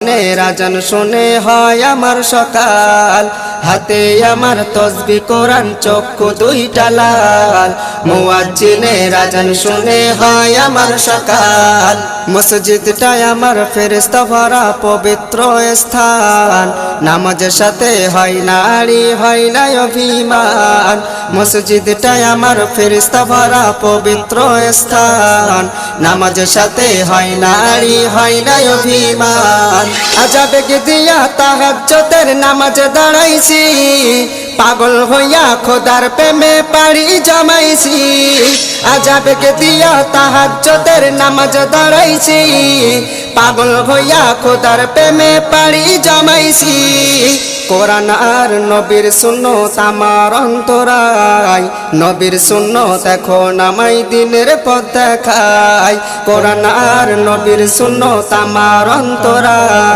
মুয়াজ্জিনের আজান শুনে হয় আমার সকাল, হাতে আমার তসবিহ কোরআন চক্ষু দুইটা লাল। মুয়াজ্জিনের আজান শুনে হয় আমার সকাল, মসজিদটাই আমার ফেরেশতা ভরা পবিত্র স্থান। নামাজের সাথে হয় নারী হয় না অভিমান, মসজিদটাই আমার ফেরেশতা ভরা পবিত্র স্থান। নামাজের সাথে হয় নারী হয় না অভিমান। আজাবেগে দিয়া তাহাজ্জুদের নামাজে দাঁড়াইছি, পাগল হইয়া খোদার প্রেমে পাড়ি জমাইছি। আজাবেগে দিয়া তাহাজ্জুদের নামাজে দাঁড়াইছি, পাগল হইয়া খোদার প্রেমে পাড়ি জমাইছি। কোরআন আর নবীর সুন্নত আমার অন্তরায়, নবীর সুন্নত এখন আমায় দিনের পথ দেখায়। কোরআন আর নবীর সুন্নত আমার অন্তরায়।